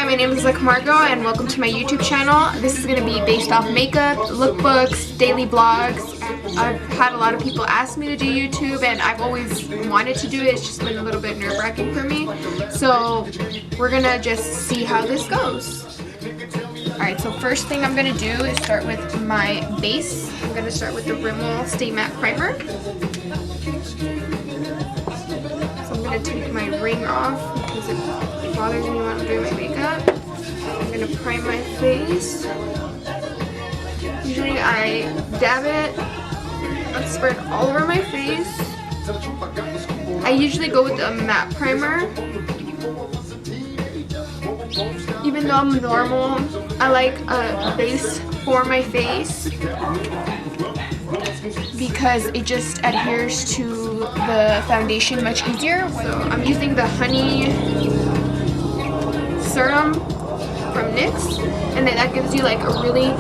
my name is Margo and welcome to my YouTube channel. This is going to be based off makeup, lookbooks, daily vlogs. I've had a lot of people ask me to do YouTube and I've always wanted to do it. It's just been a little bit nerve-wracking for me. So we're going to just see how this goes. Alright, so first thing I'm going to do is start with my base. I'm going to start with the Rimmel Stay Matte Primer. So I'm going to take my ring off because it bothers me when I'm doing my makeup. I'm going to prime my face. Usually I dab it and spread all over my face. I usually go with a matte primer. Even though I'm normal, I like a base for my face because it just adheres to the foundation much easier. So I'm using the honey serum from NYX, and then that gives you like a really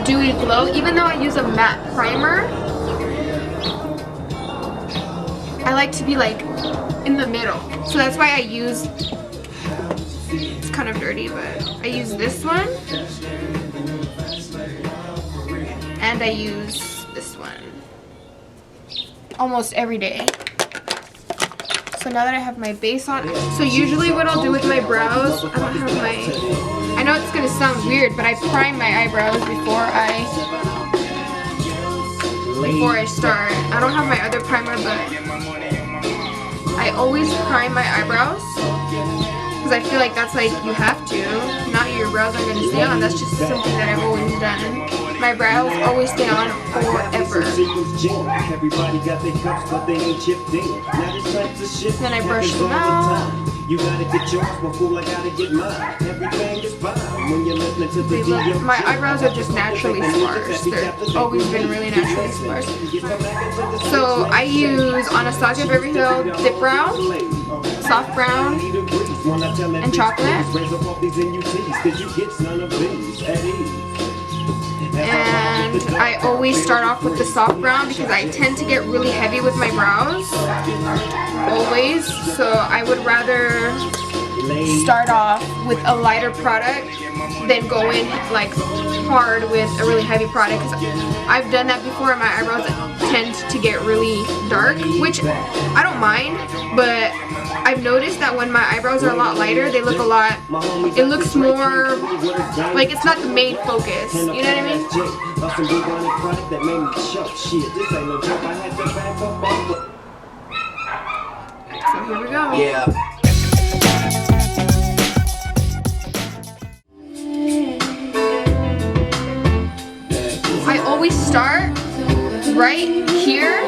dewy glow. Even though I use a matte primer, I like to be like in the middle. So that's why I use, it's kind of dirty, but I use this one and I use this one almost every day. So now that I have my base on, so usually what I'll do with my brows, I don't have my, I know it's gonna sound weird, but I prime my eyebrows before I start. I don't have my other primer, but I always prime my eyebrows because I feel like that's like you have to. Not your brows are gonna stay on. That's just something that I've always done. My brows always stay on forever. Then I brush them out. My eyebrows are just naturally sparse. They've always been really naturally sparse. So I use Anastasia Beverly Dip Brow, Soft Brown, and Chocolate. And I always start off with the soft brown because I tend to get really heavy with my brows, always, so I would rather start off with a lighter product than go in like hard with a really heavy product, because I've done that before and my eyebrows tend to get really dark, which I don't mind, but I've noticed that when my eyebrows are a lot lighter, they look a lot, it looks more like it's not the main focus, you know what I mean? So here we go. Yeah. I always start right here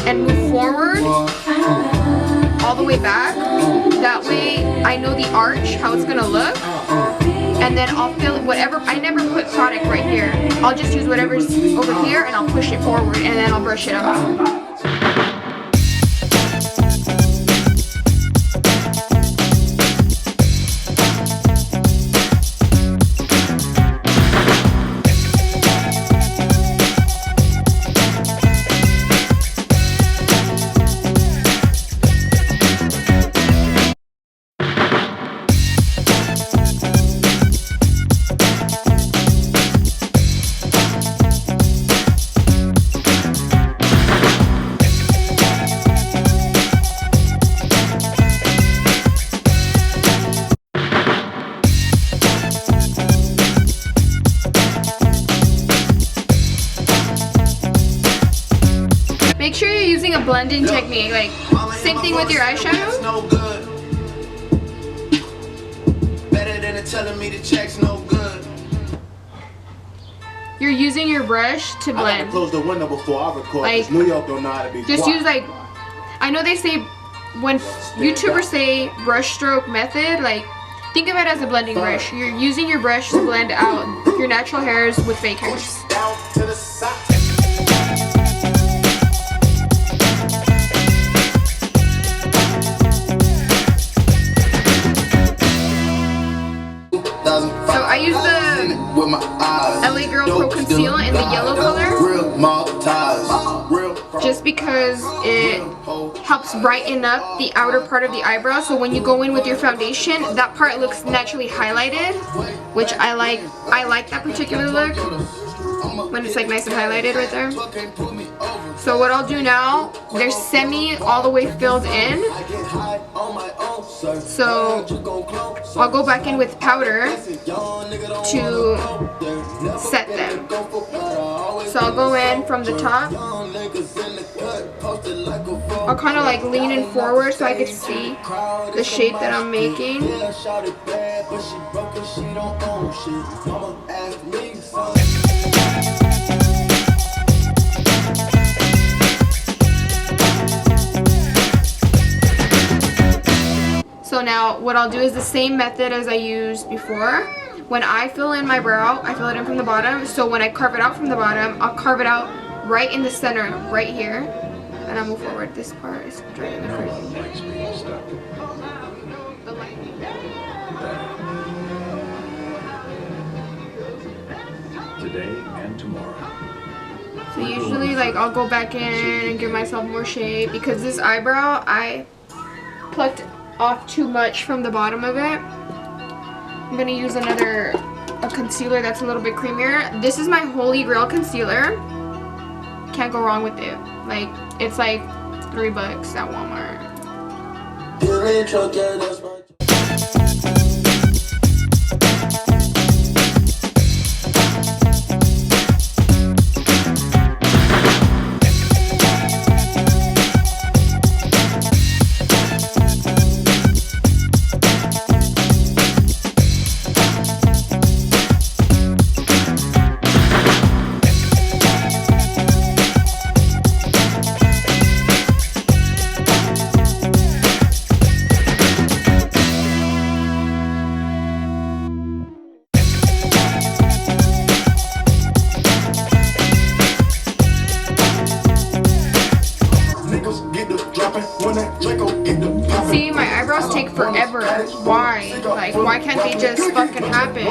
and move forward all the way back. That way I know the arch, how it's gonna look, and then I'll fill it whatever. I never put product right here. I'll just use whatever's over here and I'll push it forward and then I'll brush it up. Make sure you're using a blending technique, like same thing with your eyeshadow. You're using your brush to blend. Like, just use like, I know they say, when YouTubers say brush stroke method, like think of it as a blending brush. You're using your brush to blend out your natural hairs with fake hairs. So I use the LA Girl Pro Conceal in the yellow color. just because it helps brighten up the outer part of the eyebrow. So when you go in with your foundation, that part looks naturally highlighted, which I like. I like that particular look when it's like nice and highlighted right there. So what I'll do now, they're semi all the way filled in. So I'll go back in with powder to set them. So I'll go in from the top. I'll kind of like lean in forward so I can see the shape that I'm making. So now what I'll do is the same method as I used before. When I fill in my brow, I fill it in from the bottom. So when I carve it out from the bottom, I'll carve it out right in the center, right here. And I'll move forward. This part is driving me crazy. The light. Today and tomorrow. So usually like I'll go back in and give myself more shape because this eyebrow, I plucked off too much from the bottom of it. I'm gonna use a concealer that's a little bit creamier. This is my Holy Grail concealer. Can't go wrong with it. Like, it's like $3 at Walmart. See, my eyebrows take forever. Why? Like, why can't they just fucking happen?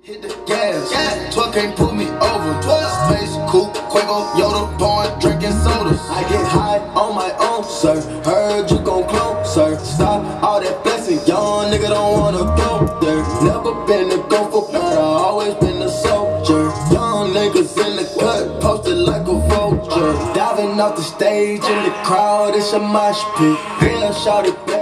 Hit the gas, 12 can't put me over. Space, coupe, Quavo, Yoda, born drinking sodas. I get high on my own, sir. Heard you gon' clone, sir. Stop all that blessing, young nigga don't wanna go there. Never been a gopher, but I always been a soldier. Young niggas in the cut, posted like a vulture. Diving off the stage in the crowd, it's a mosh pit. Yeah, shout it back.